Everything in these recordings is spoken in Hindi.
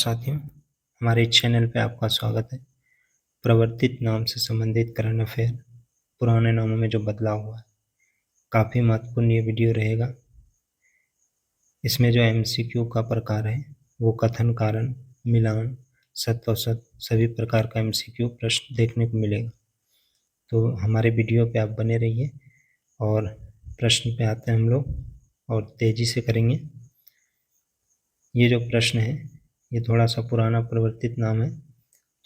साथियों, हमारे चैनल पे आपका स्वागत है। प्रवर्तित नाम से संबंधित करंट अफेयर, पुराने नामों में जो बदलाव हुआ है, काफ़ी महत्वपूर्ण ये वीडियो रहेगा। इसमें जो MCQ का प्रकार है वो कथन, कारण, मिलान, सत्य असत सभी प्रकार का MCQ प्रश्न देखने को मिलेगा। तो हमारे वीडियो पे आप बने रहिए और प्रश्न पे आते हैं हम लोग और तेज़ी से करेंगे। ये जो प्रश्न है ये थोड़ा सा पुराना प्रवर्तित नाम है,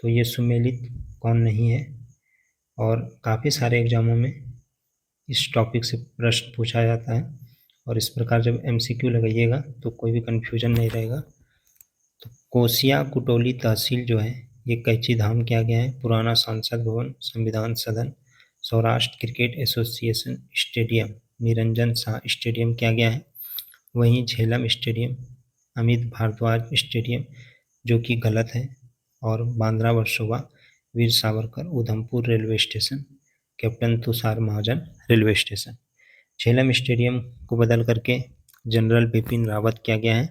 तो ये सुमेलित कौन नहीं है और काफ़ी सारे एग्जामों में इस टॉपिक से प्रश्न पूछा जाता है और इस प्रकार जब MCQ लगाइएगा तो कोई भी कन्फ्यूजन नहीं रहेगा। तो कोसिया कुटोली तहसील जो है ये कैंची धाम किया गया है। पुराना सांसद भवन, संविधान सदन, Saurashtra cricket association stadium, Niranjan Shah stadium किया गया है। वहीं झेलम स्टेडियम, अमित भारद्वाज स्टेडियम जो कि गलत है, और Bandra Versova Veer Savarkar Udhampur railway station, captain Tushar Mahajan railway station. Jhelum stadium को बदल करके जनरल बिपिन रावत किया गया है।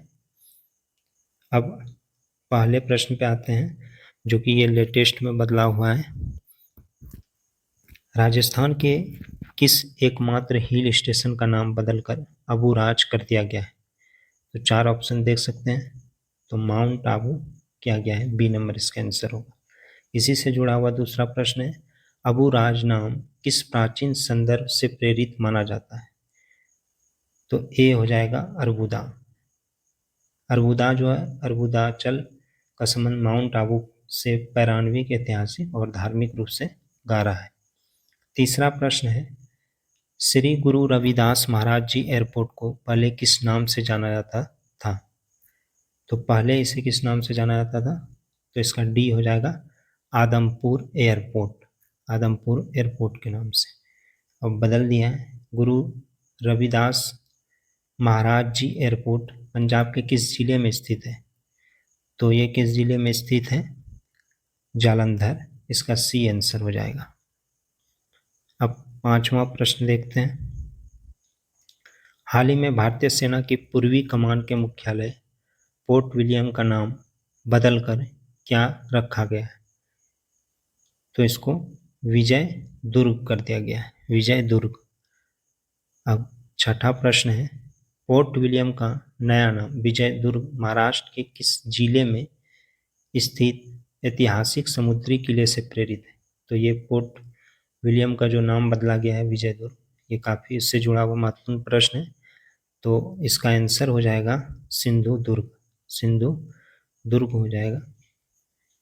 अब पहले प्रश्न पे आते हैं जो कि ये लेटेस्ट में बदलाव हुआ है। राजस्थान के किस एकमात्र हिल स्टेशन का नाम बदलकर अबू राज कर दिया गया है? तो 4 ऑप्शन देख सकते हैं। तो माउंट आबू किया गया है, बी नंबर इसका आंसर होगा। इसी से जुड़ा हुआ दूसरा प्रश्न है, अबू राज नाम किस प्राचीन संदर्भ से प्रेरित माना जाता है? तो ए हो जाएगा अर्बुदा। अर्बुदा जो है, अर्बुदाचल का संबंध माउंट आबू से पौराणिक, ऐतिहासिक और धार्मिक रूप से गहरा है। तीसरा प्रश्न है, श्री गुरु रविदास महाराज जी एयरपोर्ट को पहले किस नाम से जाना जाता था? तो पहले इसे किस नाम से जाना जाता था? तो इसका डी हो जाएगा आदमपुर एयरपोर्ट, आदमपुर एयरपोर्ट के नाम से। अब बदल दिया है, गुरु रविदास महाराज जी एयरपोर्ट पंजाब के किस जिले में स्थित है? तो ये किस जिले में स्थित है? जालंधर, इसका सी आंसर हो जाएगा। अब 5वां प्रश्न देखते हैं। हाल ही में भारतीय सेना की पूर्वी कमान के मुख्यालय पोर्ट विलियम का नाम बदलकर क्या रखा गया है? तो इसको विजय दुर्ग कर दिया गया है, विजय दुर्ग। अब 6ठा प्रश्न है, पोर्ट विलियम का नया नाम विजय दुर्ग महाराष्ट्र के किस जिले में स्थित ऐतिहासिक समुद्री किले से प्रेरित है? तो ये पोर्ट विलियम का जो नाम बदला गया है विजय दुर्ग, ये काफ़ी इससे जुड़ा हुआ महत्वपूर्ण प्रश्न है। तो इसका आंसर हो जाएगा सिंधु दुर्ग, सिंधु दुर्ग हो जाएगा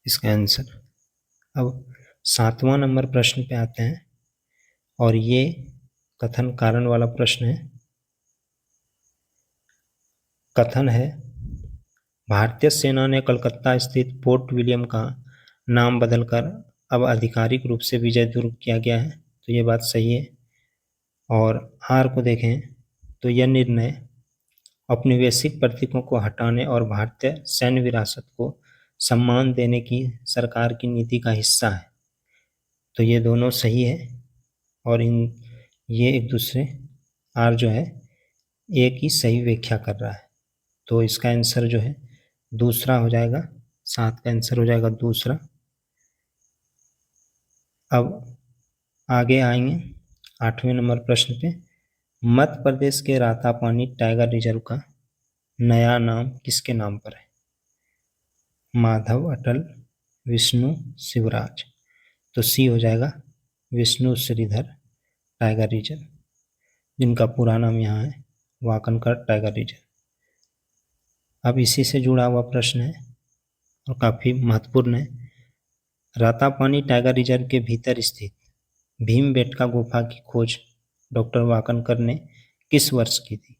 इसका आंसर। अब 7वां नंबर प्रश्न पे आते हैं और ये कथन कारण वाला प्रश्न है। कथन है, भारतीय सेना ने कलकत्ता स्थित पोर्ट विलियम का नाम बदलकर अब आधिकारिक रूप से विजय दुर्ग किया गया है। तो ये बात सही है। और आर को देखें तो यह निर्णय औपनिवेशिक प्रतीकों को हटाने और भारतीय सैन्य विरासत को सम्मान देने की सरकार की नीति का हिस्सा है। तो ये दोनों सही है और ये एक दूसरे आर जो है एक ही सही व्याख्या कर रहा है। तो इसका आंसर जो है दूसरा हो जाएगा, 7 का आंसर हो जाएगा दूसरा। अब आगे आएंगे 8वें नंबर प्रश्न पे। मध्य प्रदेश के रातापानी टाइगर रिजर्व का नया नाम किसके नाम पर है? माधव, अटल, विष्णु, शिवराज। तो सी हो जाएगा विष्णु श्रीधर टाइगर रिजर्व, जिनका पूरा नाम यहाँ है वाकनकर टाइगर रिजर्व। अब इसी से जुड़ा हुआ प्रश्न है और काफ़ी महत्वपूर्ण है। रातापानी टाइगर रिजर्व के भीतर स्थित भीमबेटका गुफा की खोज डॉक्टर वाकनकर ने किस वर्ष की थी?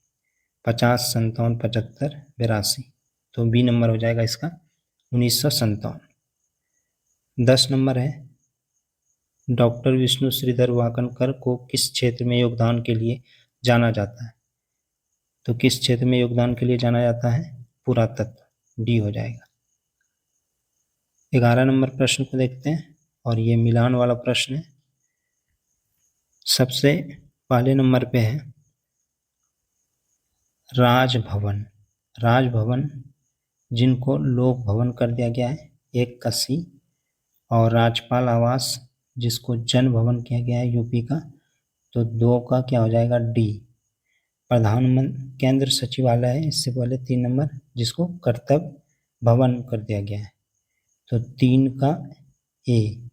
50, 57, 75, 82। तो बी नंबर हो जाएगा इसका 1957। 10 नंबर है, डॉक्टर विष्णु श्रीधर वाकनकर को किस क्षेत्र में योगदान के लिए जाना जाता है? तो किस क्षेत्र में योगदान के लिए जाना जाता है? पुरातत्व, डी हो जाएगा। 11 नंबर प्रश्न को देखते हैं और ये मिलान वाला प्रश्न है। सबसे पहले नंबर पे है राजभवन। राजभवन जिनको लोक भवन कर दिया गया है, एक का सी। और राज्यपाल आवास जिसको जन भवन किया गया है यूपी का, तो 2 का क्या हो जाएगा, डी। प्रधानमंत्री केंद्र सचिवालय है इससे पहले 3 नंबर, जिसको कर्तव्य भवन कर दिया गया है, तो 3 का ए।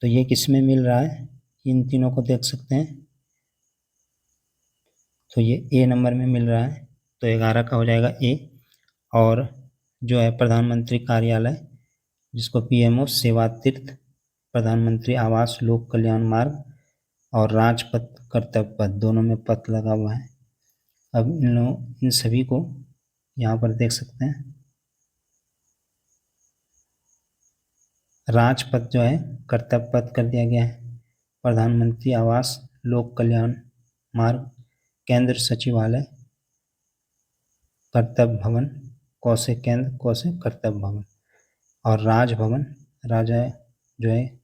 तो ये किस में मिल रहा है, इन तीनों को देख सकते हैं, तो ये ए नंबर में मिल रहा है, तो 11 का हो जाएगा ए। और जो है प्रधानमंत्री कार्यालय जिसको पीएमओ सेवा तीर्थ, प्रधानमंत्री आवास लोक कल्याण मार्ग और राजपथ कर्तव्य पथ, दोनों में पथ लगा हुआ है। अब इन सभी को यहाँ पर देख सकते हैं। राजपथ जो है कर्तव्य पथ कर दिया गया है, प्रधानमंत्री आवास लोक कल्याण मार्ग, केंद्र सचिवालय कर्तव्य भवन, कौशे केंद्र कौशे कर्तव्य भवन, और राजभवन राजा जो है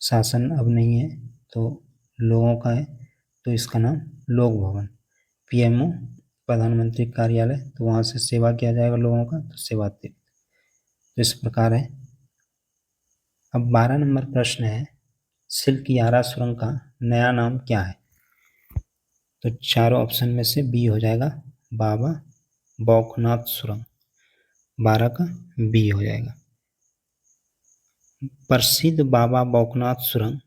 शासन अब नहीं है तो लोगों का है, तो इसका नाम लोक भवन। पीएमओ प्रधानमंत्री कार्यालय, तो वहाँ से सेवा किया जाएगा लोगों का, तो सेवा तीर्थ। तो इस प्रकार है। अब 12 नंबर प्रश्न है, सिल्क यारा सुरंग का नया नाम क्या है? तो चारों ऑप्शन में से बी हो जाएगा, बाबा बौखनाथ सुरंग। 12 का बी हो जाएगा। प्रसिद्ध बाबा बौखनाथ सुरंग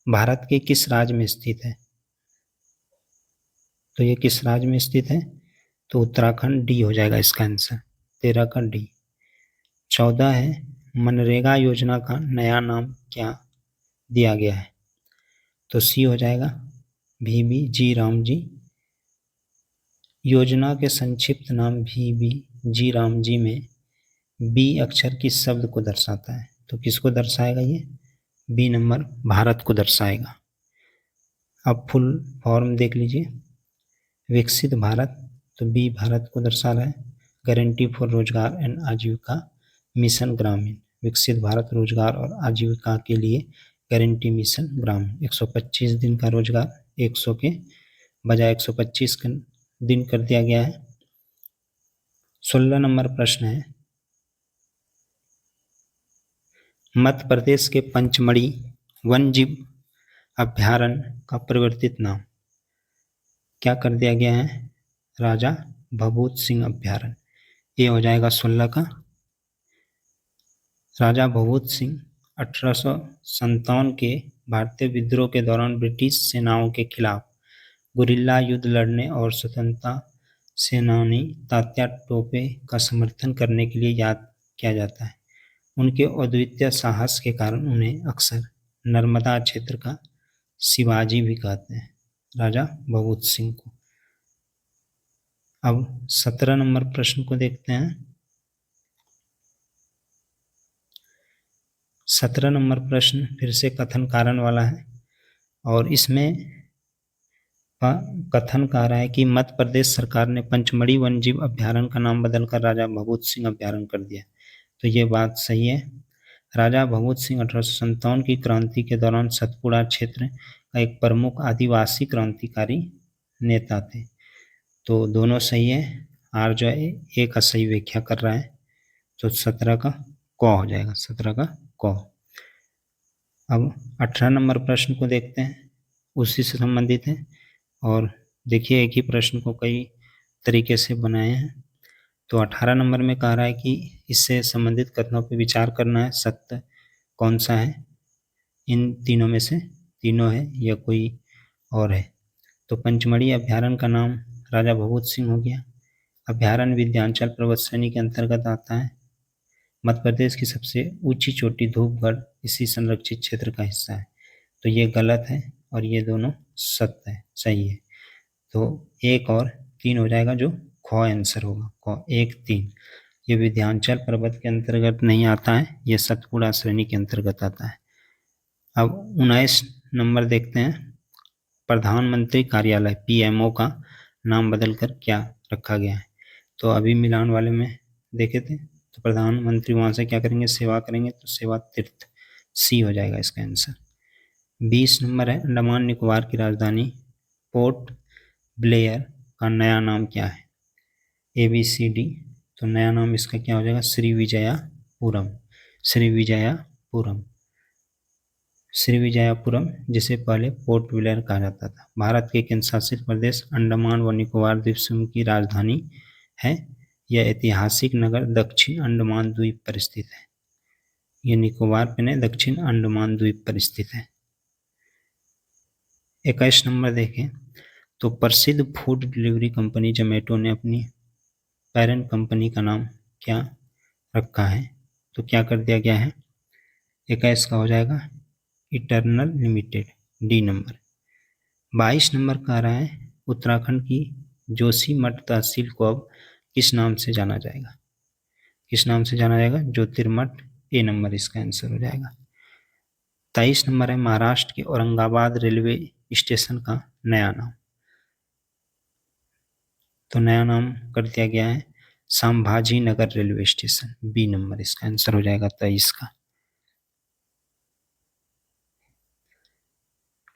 भारत के किस राज्य में स्थित है? तो ये किस राज्य में स्थित है? तो उत्तराखंड, डी हो जाएगा इसका आंसर, 13 का डी। 14 है, मनरेगा योजना का नया नाम क्या दिया गया है? तो सी हो जाएगा, VB जी राम जी। योजना के संक्षिप्त नाम VB जी राम जी में बी अक्षर किस शब्द को दर्शाता है? तो किसको दर्शाएगा ये? बी नंबर भारत को दर्शाएगा। अब फुल फॉर्म देख लीजिए, विकसित भारत, तो बी भारत को दर्शा रहा है। गारंटी फॉर रोजगार एंड आजीविका मिशन ग्रामीण, विकसित भारत रोजगार और आजीविका के लिए गारंटी मिशन ग्रामीण। 125 दिन का रोजगार 100 के बजाय 125 दिन कर दिया गया है। 16 नंबर प्रश्न है, मध्य प्रदेश के पंचमढ़ी वन्यजीव अभ्यारण्य का परिवर्तित नाम क्या कर दिया गया है? राजा भभूत सिंह अभ्यारण्य। ये हो जाएगा 16 का। राजा भभूत सिंह 1857 के भारतीय विद्रोह के दौरान ब्रिटिश सेनाओं के खिलाफ गुरिल्ला युद्ध लड़ने और स्वतंत्रता सेनानी तात्या टोपे का समर्थन करने के लिए याद किया जाता है। उनके अद्वितीय साहस के कारण उन्हें अक्सर नर्मदा क्षेत्र का शिवाजी भी कहते हैं, राजा भभूत सिंह को। अब 17 नंबर प्रश्न को देखते हैं। 17 नंबर प्रश्न फिर से कथन कारण वाला है, और इसमें कथन कह रहा है कि मध्य प्रदेश सरकार ने पंचमढ़ी वन्यजीव अभ्यारण्य का नाम बदलकर राजा भभूत सिंह अभ्यारण्य कर दिया। तो ये बात सही है। राजा भभूत सिंह 1857 की क्रांति के दौरान सतपुड़ा क्षेत्र का एक प्रमुख आदिवासी क्रांतिकारी नेता थे। तो दोनों सही है, आर जो है एक का सही व्याख्या कर रहा है, तो 17 का क हो जाएगा, 17 का क। अब 18 नंबर प्रश्न को देखते हैं, उसी से संबंधित है, और देखिए एक ही प्रश्न को कई तरीके से बनाए हैं। तो 18 नंबर में कह रहा है कि इससे संबंधित कथनों पर विचार करना है, सत्य कौन सा है, इन तीनों में से तीनों है या कोई और है। तो पंचमढ़ी अभ्यारण्य का नाम राजा भभूत सिंह हो गया। अभ्यारण्य विंध्याचल पर्वत श्रेणी के अंतर्गत आता है। मध्य प्रदेश की सबसे ऊंची चोटी धूपगढ़ इसी संरक्षित क्षेत्र का हिस्सा है। तो ये गलत है और ये दोनों सत्य है, सही है। तो 1 और 3 हो जाएगा, जो ख आंसर होगा, ख 1 3। ये विंध्याचल पर्वत के अंतर्गत नहीं आता है, ये सतपुड़ा श्रेणी के अंतर्गत आता है। अब 19 नंबर देखते हैं, प्रधानमंत्री कार्यालय पीएमओ का नाम बदलकर क्या रखा गया है? तो अभी मिलान वाले में देखे थे, तो प्रधानमंत्री वहाँ से क्या करेंगे, सेवा करेंगे, तो सेवा तीर्थ, सी हो जाएगा इसका आंसर। 20 नंबर है, अंडमान निकोबार की राजधानी पोर्ट ब्लेयर का नया नाम क्या है? ABCD तो नया नाम इसका क्या हो जाएगा, श्रीविजयापुरम। श्रीविजयापुरम, श्रीविजयपुरम, जिसे पहले पोर्ट ब्लेयर कहा जाता था, भारत के केंद्र शासित प्रदेश अंडमान व निकोबार द्वीप समूह की राजधानी है। यह ऐतिहासिक नगर दक्षिण अंडमान द्वीप पर स्थित है। यह निकोबार पे नहीं, दक्षिण अंडमान द्वीप पर स्थित है। 21 नंबर देखें तो प्रसिद्ध फूड डिलीवरी कंपनी जोमेटो ने अपनी पेरेंट कंपनी का नाम क्या रखा है, तो क्या कर दिया गया है, 21 का हो जाएगा eternal limited, D number. 22 number कह रहा है उत्तराखंड की जोशीमठ तहसील को अब किस नाम से जाना जाएगा, किस नाम से जाना जाएगा, ज्योतिर्मठ, ए नंबर इसका आंसर हो जाएगा। 23 नंबर है महाराष्ट्र के औरंगाबाद रेलवे स्टेशन का नया नाम, तो नया नाम कर दिया गया है Sambhaji Nagar railway station, B number इसका आंसर हो जाएगा 23 का।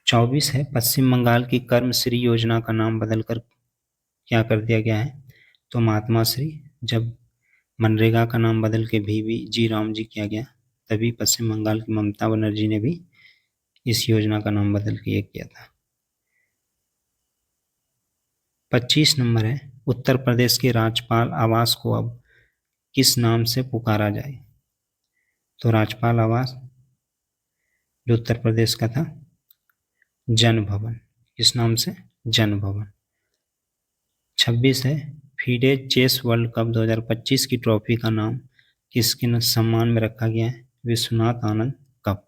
24 है पश्चिम बंगाल की कर्मश्री योजना का नाम बदलकर क्या कर दिया गया है, तो महात्मा श्री। जब मनरेगा का नाम बदल के VV राम जी किया गया, तभी पश्चिम बंगाल की ममता बनर्जी ने भी इस योजना का नाम बदल के ये किया था। 25 नंबर है उत्तर प्रदेश के राज्यपाल आवास को अब किस नाम से पुकारा जाए, तो राज्यपाल आवास जो उत्तर प्रदेश का था, जन भवन, किस नाम से, जन भवन। 26 है फीडे चेस वर्ल्ड कप 2025 की ट्रॉफी का नाम किसके सम्मान में रखा गया है, विश्वनाथ आनंद कप,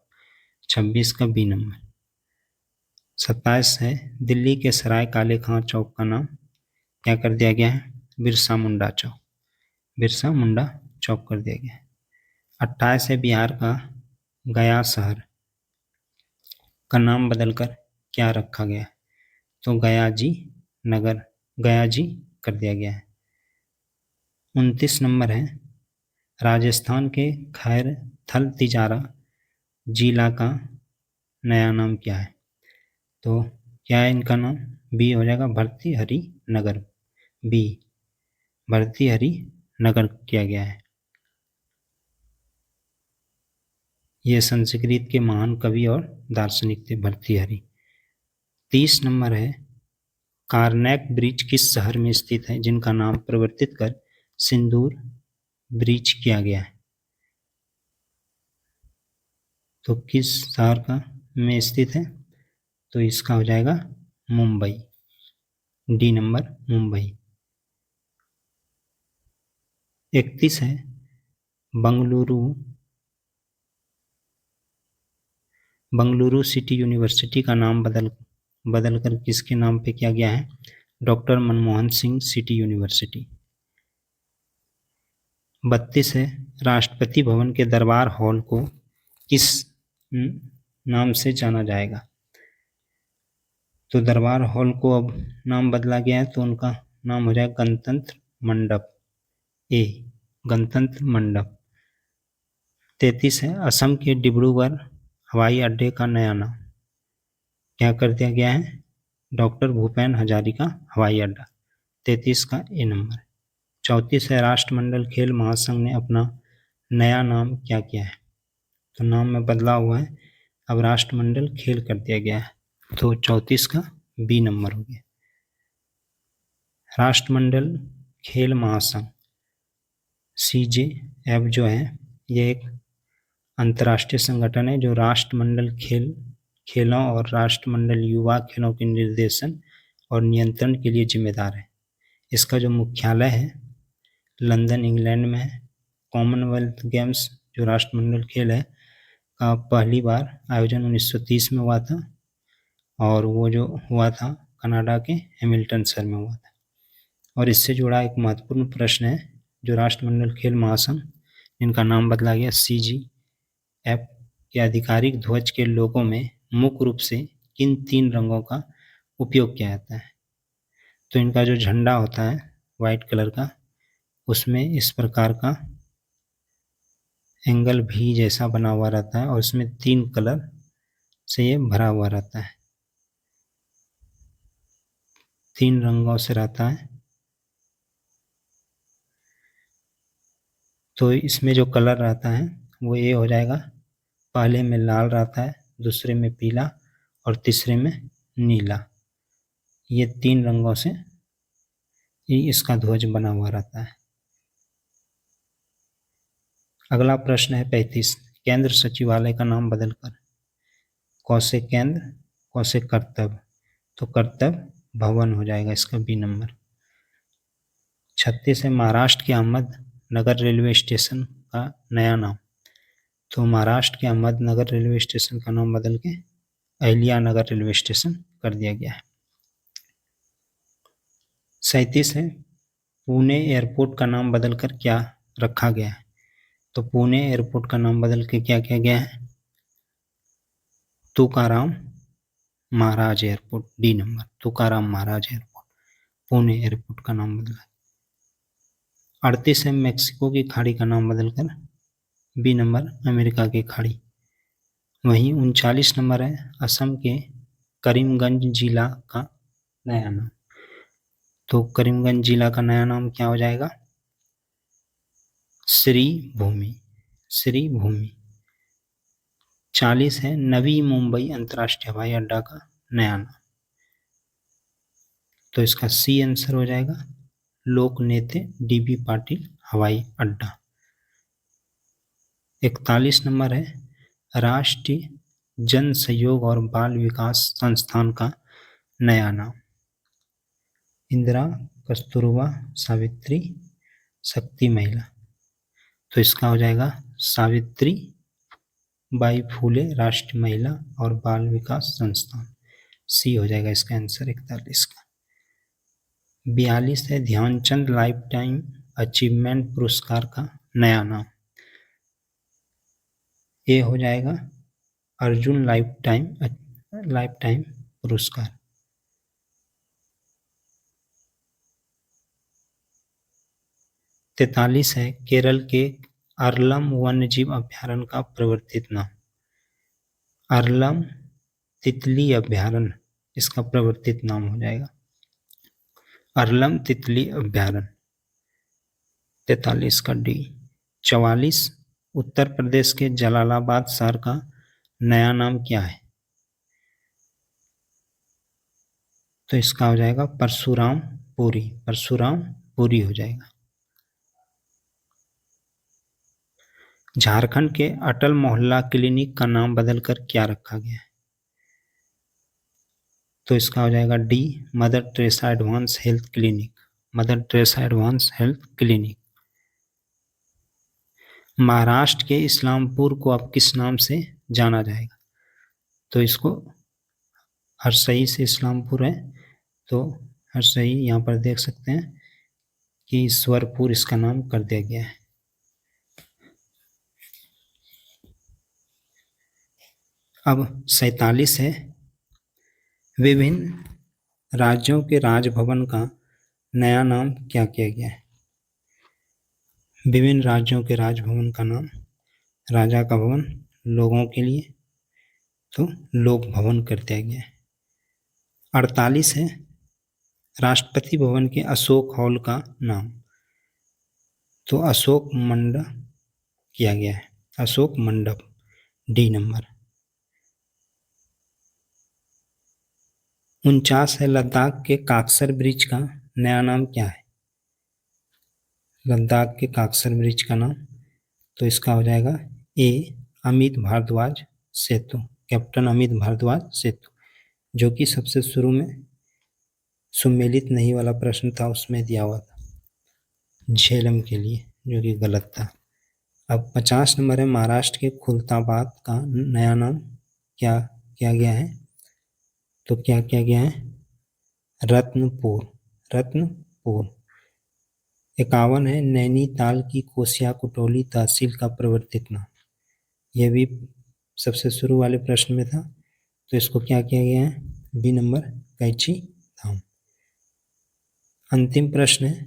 26 का बी नंबर। 27 है दिल्ली के सराय काले खां चौक का नाम क्या कर दिया गया है, बिरसा मुंडा चौक, बिरसा मुंडा चौक कर दिया गया है। 28 है बिहार का गया शहर का नाम बदलकर क्या रखा गया है, तो गया जी नगर, गया जी कर दिया गया है। 29 नंबर है राजस्थान के खैर थल तिजारा जिला का नया नाम क्या है, तो क्या है इनका नाम, बी हो जाएगा भर्तृहरि नगर, बी भर्तृहरि नगर किया गया है। ये संस्कृत के महान कवि और दार्शनिक थे भर्तृहरि। 30 नंबर है कार्नैक ब्रिज किस शहर में स्थित है जिनका नाम परिवर्तित कर सिंदूर ब्रिज किया गया है, तो किस शहर का में स्थित है, तो इसका हो जाएगा मुंबई, डी नंबर मुंबई। 31 है बंगलुरु सिटी यूनिवर्सिटी का नाम बदलकर किसके नाम पे किया गया है, doctor Manmohan Singh city university. 32 है राष्ट्रपति भवन के दरबार हॉल को किस नाम से जाना जाएगा, तो दरबार हॉल को अब नाम बदला गया है, तो उनका नाम हो जाएगा गणतंत्र मंडप, ए गणतंत्र मंडप। 33 है असम के डिब्रूगढ़ हवाई अड्डे का नया नाम क्या कर दिया गया है, डॉक्टर भूपेन हजारिका हवाई अड्डा, 33 का ए नंबर। 34 है राष्ट्रमंडल खेल महासंघ ने अपना नया नाम क्या किया है, तो नाम में बदलाव हुआ है, अब राष्ट्रमंडल खेल कर दिया गया है, तो 34 का बी नंबर हो गया। राष्ट्रमंडल खेल महासंघ CJF जो है ये एक अंतर्राष्ट्रीय संगठन है जो राष्ट्रमंडल खेलों और राष्ट्रमंडल युवा खेलों के निर्देशन और नियंत्रण के लिए जिम्मेदार है। इसका जो मुख्यालय है लंदन इंग्लैंड में है। कॉमनवेल्थ गेम्स जो राष्ट्रमंडल खेल है का पहली बार आयोजन 1930 में हुआ था और वो जो हुआ था कनाडा के हैमिल्टन शहर में हुआ था। और इससे जुड़ा एक महत्वपूर्ण प्रश्न है जो राष्ट्रमंडल खेल महासंघ इनका नाम बदला गया CJF के आधिकारिक ध्वज के लोगों में मुख्य रूप से किन 3 रंगों का उपयोग किया जाता है, तो इनका जो झंडा होता है वाइट कलर का उसमें इस प्रकार का एंगल भी जैसा बना हुआ रहता है और इसमें 3 कलर से ये भरा हुआ रहता है, 3 रंगों से रहता है। तो इसमें जो कलर रहता है वो ये हो जाएगा, पहले में लाल रहता है, दूसरे में पीला और तीसरे में नीला। ये 3 रंगों से ही इसका ध्वज बना हुआ रहता है। अगला प्रश्न है 35। केंद्र सचिवालय का नाम बदलकर कौसे केंद्र, कौसे कर्तव्य, तो कर्तव्य भवन हो जाएगा इसका बी नंबर। 36 है। महाराष्ट्र के अहमदनगर रेलवे स्टेशन का नया नाम, तो महाराष्ट्र के अहमदनगर रेलवे स्टेशन का नाम बदल के अहिल्यानगर रेलवे स्टेशन कर दिया गया है। 37 है। पुणे एयरपोर्ट का नाम बदलकर क्या रखा गया है, तो पुणे एयरपोर्ट का नाम बदल के क्या किया गया है, तुकाराम महाराज एयरपोर्ट, डी नंबर, तुकाराम महाराज एयरपोर्ट, पुणे एयरपोर्ट का नाम बदला। 38 है। मेक्सिको की खाड़ी का नाम बदलकर बी नंबर, अमेरिका की खाड़ी। वहीं 39 नंबर है। असम के करीमगंज जिला का नया नाम, तो करीमगंज जिला का नया नाम क्या हो जाएगा, श्री भूमि, श्री भूमि। 40 है। नवी मुंबई अंतर्राष्ट्रीय हवाई अड्डा का नया नाम, तो इसका सी आंसर हो जाएगा, लोक नेते डीबी पाटिल हवाई अड्डा। 41 नंबर है। राष्ट्रीय जन सहयोग और बाल विकास संस्थान का नया नाम, इंदिरा कस्तूरबा सावित्री शक्ति महिला, तो इसका हो जाएगा सावित्री बाई फूले राष्ट्रीय महिला और बाल विकास संस्थान, सी हो जाएगा इसका आंसर 41 का। 42 है। ध्यानचंद लाइफ टाइम अचीवमेंट पुरस्कार का नया नाम, ये हो जाएगा अर्जुन लाइफ टाइम पुरस्कार। 43 है। केरल के अरलम वन्यजीव अभ्यारण्य का प्रवर्तित नाम, अरलम तितली अभ्यारण्य इसका प्रवर्तित नाम हो जाएगा, अरलम तितली अभ्यारण्य। 43 का डी। 44 उत्तर प्रदेश के जलालाबाद शहर का नया नाम क्या है, तो इसका हो जाएगा परशुराम पुरी, परशुराम पुरी हो जाएगा। झारखंड के अटल मोहल्ला क्लिनिक का नाम बदलकर क्या रखा गया है, तो इसका हो जाएगा D mother Teresa advance health clinic, mother Teresa advance health clinic. Maharashtra के इस्लामपुर को अब किस नाम से जाना जाएगा, तो इसको हरसई से इस्लामपुर है, तो हरसई यहाँ पर देख सकते हैं कि ईश्वरपुर इसका नाम कर दिया गया है। अब 47 है। विभिन्न राज्यों के राजभवन का नया नाम क्या किया गया है, विभिन्न राज्यों के राजभवन का नाम, राजा का भवन लोगों के लिए, तो लोक भवन कर दिया गया है। 48 है। राष्ट्रपति भवन के अशोक हॉल का नाम, तो अशोक मंडप किया गया है, अशोक मंडप, डी नंबर। 49 है। लद्दाख के काकसर ब्रिज का नया नाम क्या है, लद्दाख के काकसर ब्रिज का नाम, तो इसका हो जाएगा ए अमित भारद्वाज सेतु, कैप्टन अमित भारद्वाज सेतु, जो कि सबसे शुरू में सुमेलित नहीं वाला प्रश्न था उसमें दिया हुआ था झेलम के लिए, जो कि गलत था। अब 50 नंबर है। महाराष्ट्र के खुलताबाद का नया नाम क्या किया गया है, तो क्या किया गया है, रत्नपुर, रत्नपुर। 51 है। नैनीताल की कोसिया कुटोली तहसील का प्रवर्तित नाम, यह भी सबसे शुरू वाले प्रश्न में था, तो इसको क्या किया गया है, बी नंबर, कैची धाम। अंतिम प्रश्न है,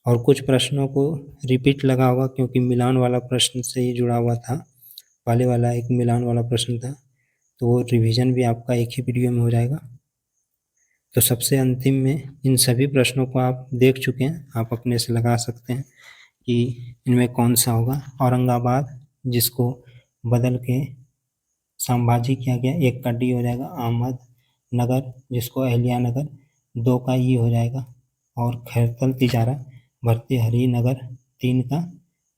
और कुछ प्रश्नों को रिपीट लगा होगा क्योंकि मिलान वाला प्रश्न से ही जुड़ा हुआ था, पहले वाला एक मिलान वाला प्रश्न था, तो वो रिवीजन भी आपका एक ही वीडियो में हो जाएगा। तो सबसे अंतिम में इन सभी प्रश्नों को आप देख चुके हैं, आप अपने से लगा सकते हैं कि इनमें कौन सा होगा। औरंगाबाद जिसको बदल के संभाजी किया गया, 1 का डी हो जाएगा। अहमद नगर जिसको अहिल्या नगर, 2 का ई हो जाएगा। और खैरतल तिजारा भर्तृहरि नगर, 3 का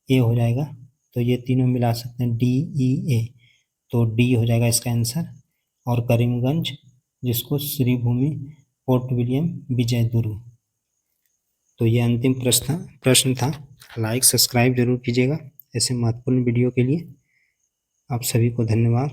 ए हो जाएगा। तो ये तीनों मिला सकते हैं, डी ई ए, तो डी हो जाएगा इसका आंसर। और करीमगंज जिसको श्रीभूमि फोर्ट विलियम विजय दुर्ग। तो ये अंतिम प्रश्न था। लाइक सब्सक्राइब जरूर कीजिएगा ऐसे महत्वपूर्ण वीडियो के लिए। आप सभी को धन्यवाद।